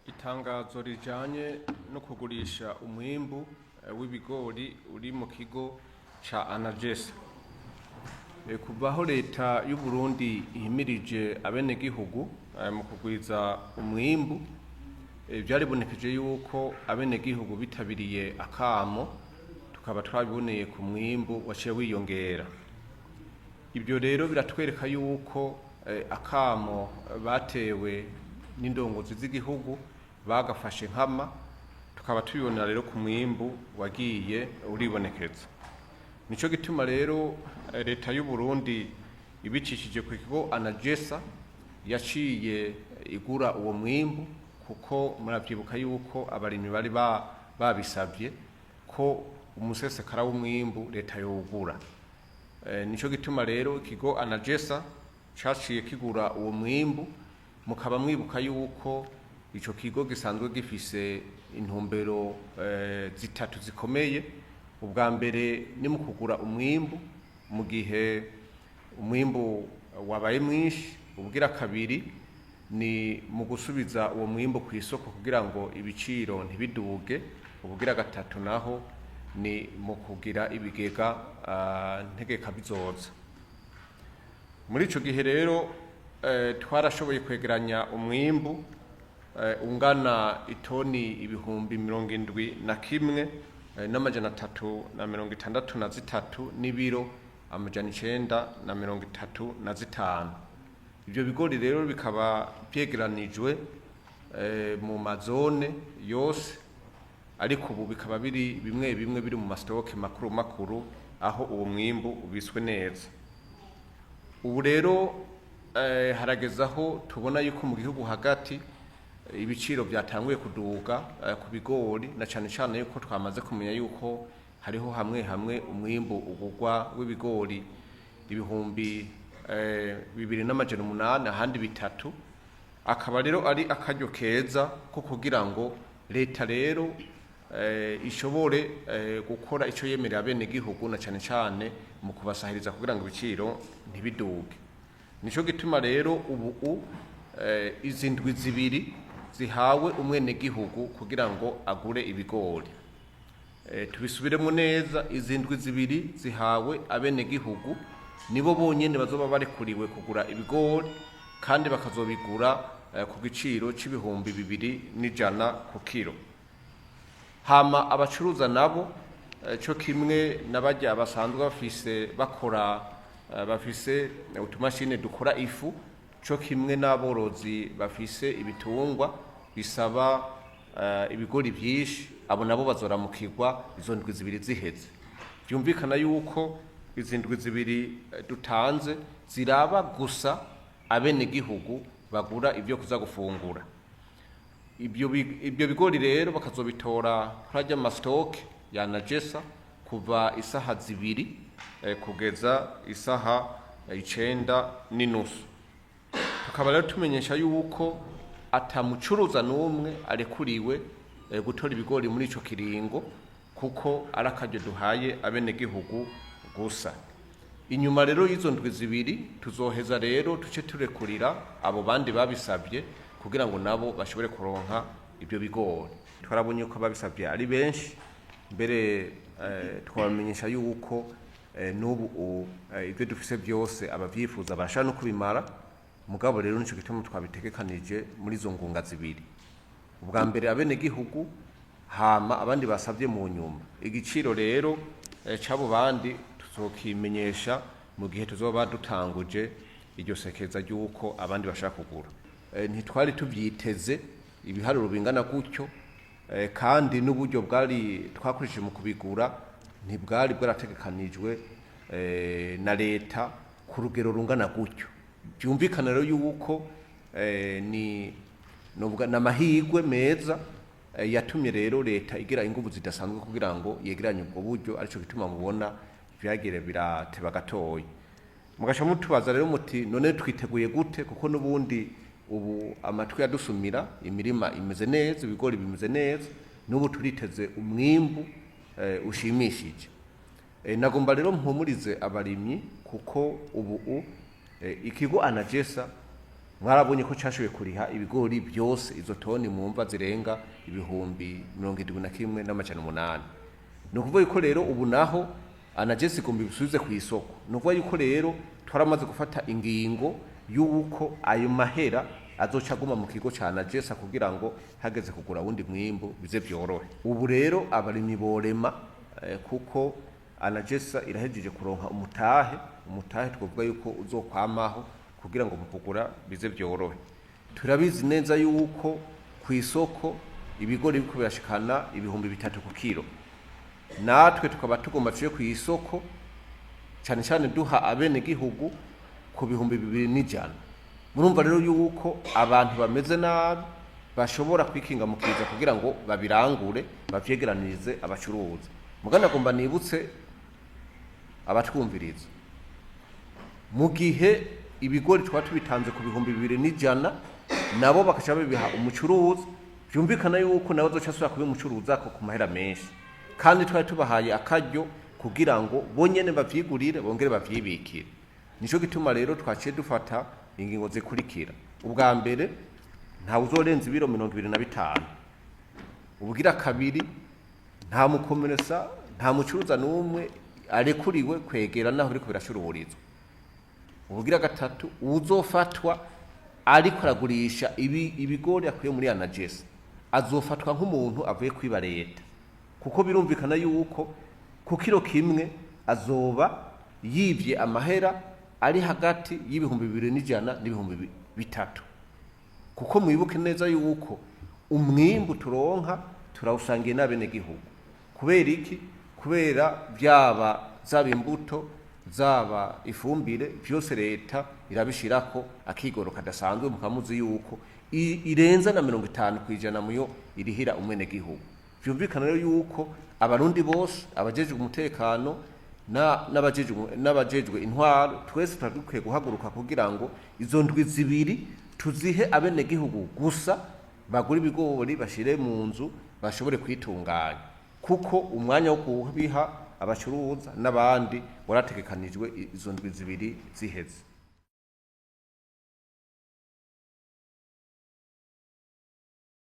Itangazo rijanye no kugurisha umwimbu w'ibigori uri mu kigo ca Anagesa. Kuvaho leta y'u Burundi ihimirije abenegihugu mu kugwiza umwimbu, vyaribonekeje yuko abenegihugu bitabiriye akamo, tukaba twabiboneye ku mwimbu waciye wiyongera. Ibyo rero biratwereka yuko akamo batewe n'indongozi z'igihugu bagafashe nkama, tukaba tubibonera rero ku mwimbu wagiye uribonekeza. Nico gituma rero leta y'u Burundi ibicishije ku kigo Anagesa yaciye igura uwo mwimbu, kuko muravyibuka yuko abarimyi bari babisavye ko umusesekara w'umwimbu leta yowugura. Nico gituma rero ikigo Anagesa caciye kigura uwo mwimbu. Mukaba mwibuka yuko ico kigo gisanzwe gifise intumbero zitatu zikomeye. Ubwa mbere ni mu kugura umwimbu mu gihe umwimbu wabaye mwinshi. Ubugira kabiri ni mu gusubiza uwo mwimbu ku isoko kugira ngo ibiciro ntibiduge. Ubugira gatatu naho ni mu kugira ibigega ntegeka bizoza. Muri ico gihe rero twarashoboye kwegeranya umwimbu ungana itoni ibihumbi 71 n'amajana 363 n'ibiro amajana 935. Ivyo bigori rero bikaba vyegeranijwe mu mazone yose, ariko ubu bikaba biri bimwe biri mu mastoke makuru aho uwo mwimbu ubiswe neza. Ubu rero harageze aho tubona yuko mu gihugu hagati ibiciro byatanguye kuduga ku bigori, na cane cane yuko twamaze kumenya yuko hariho hamwe umwimbu ugurwa w'ibigori ibihumbi 2,800 ahandi bitatu. Akaba rero ari akaryo keza ko kugira ngo leta rero ishobore gukora ico yemerera bene gihugu, na cane cane mu kubasahiriza kugira ngo ibiciro ntibiduge. Nico gituma rero ubu izi ndwi zibiri zihawe umwene gihugu kugira ngo agure ibigori. Tubisubiremo neza, izi ndwi zibiri zihawe abene gihugu, nibo bonyene bazoba barekuriwe kugura ibigori, kandi bakazobigura ku giciro c'ibihumbi 2,100 ku kilo. Hama abacuruza nabo co kimwe n'abarya basanzwe bafise utumashine dukora ifu, co kimwe n'aborozi bafise ibitungwa bisaba ibigori vyinshi, abo nabo bazoramukirwa izo ndwi zibiri ziheze. Vyumvikana yuko izi ndwi zibiri dutanze ziraba gusa abene gihugu bagura ivyo kuza gufungura. Ibyo bigori rero bakazobitora kuri ajya mastoke ya Anagesa kuva isaha 2 kugeza isaha 9:30. Tukaba rero tumenyesha yuko atamucuruza n'umwe arekuriwe gutora ibigori muri ico kiringo, kuko arakaryo duhaye abene gihugu gusa. Inyuma rero y'izo ndwi zibiri tuzoheza rero tuce turekurira abo bandi babisabye kugira ngo nabo bashobore kuronka ibyo bigori. Twarabonye ko babisabye ari benshi, mbere twabamenyesha yuko n'ubu ibyo dufise byose abavyifuza barashaka no kubimara. Mugabo rero nico gituma twabitegekanije muri izo ngunga zibiri. Ubwa mbere abene gihugu, hama abandi basabye mu nyuma. Igiciro rero cabo bandi tuzokimenyesha mu gihe tuzoba dutanguje iryo sekeza ry'uko abandi bashaka kugura. Ntitwari tuvyiteze ibiharuro bingana gutyo, kandi n'uburyo bwari twakoresheje mu kubigura ntibwari bwarategekanijwe na leta ku rugero rungana gutyo. Byumvikana rero yuko ni amahirwe meza yatumye rero leta igira inguvu zidasanzwe kugira ngo yegeranye ubwo buryo, arico gituma mubona vyagire birateba gatoyi. Mugasha mutubaza rero muti none twiteguye gute, kuko n'ubundi ubu amatwi yadusumira, imirima imeze neza, ibigori bimeze neza, n'ubu turiteze umwimbu ushimishije. Nagomba rero mpumurize abarimyi, kuko ubu ikigo Anagesa mwarabonye ko cyashoboye kuriha ibigori byose izo toni mwumva zirenga ibihumbi 71,800. Ni ukuvuga yuko rero ubu naho anagesi igomba ibisubize ku isoko. Ni ukuvuga yuko rero twaramaze gufata ingingo y'uko ayo mahera azoca aguma mu kigo ca anagesa kugira ngo hageze kugura wundi mwimbu bize byorohe. Ubu rero abarimyi borema kuko anagesa irahejeje kuronka umutahe twavuga yuko uzokwamaho kugira ngo mu kugura bize byorohe. Turabizi neza yuko ku isoko ibigori biko birashikana ibihumbi 3 ku kilo, natwe tukaba tugomba tuye ku isoko cyane cyane duha abene gihugu ku bihumbi 2,100. Murumva rero yuko abantu bameze nabi bashobora kwikinga mu kiza kugira ngo babirangure bavyegeranirize abacuruzi. Mugana agomba nibutse abatwumviriza, mu gihe ibigori twa tubitanze ku bihumbi 2,100 nabo bakaca babiha umucuruzi, byumvikana yuko nabo zoca asubira kuba umucuruzi ako ku mahera menshi, kandi twari tubahaye akaryo kugira ngo bonyene bavyigurire bongere bavyibikire. Nico gituma rero twaciye dufata ingingo zikurikira. Ubwa mbere nta uzorenza ibiro 25. Ubugira kabiri nta mukomeresa nta mucuruza n'umwe arekuriwe kwegera naho ariko birashuruburizwa. Ubugira gatatu uzofatwa ariko aragurisha ibigori akuye muri anagesa azofatwa nk'umuntu avuye kwiba leta, kuko birumvikana yuko ku kilo kimwe azoba yivye amahera ari hagati y'ibihumbi 2,100 n'ibihumbi 3. Kuko mwibuke neza yuko umwimbu turonka turawusangiye n'abene gihugu. Kubera iki? Kubera byaba zaba imbuto zaba ifumbire byose leta irabishirako akigoro kadasanzwe, mukamuzi yuko irenza na 50% muyo irihira umwene gihugu. Byumvikana rero yuko abarundi bose abajejwe umutekano n'abajejwe intwaro twese twadukwiye guhaguruka kugira ngo izo ndwi zibiri tuzihe abene gihugu gusa bagura ibigori bashire mu nzu bashobore kwitunganya, kuko umwanya wo kubiha abacuruza n'abandi warategekanijwe izo ndwi zibiri ziheze.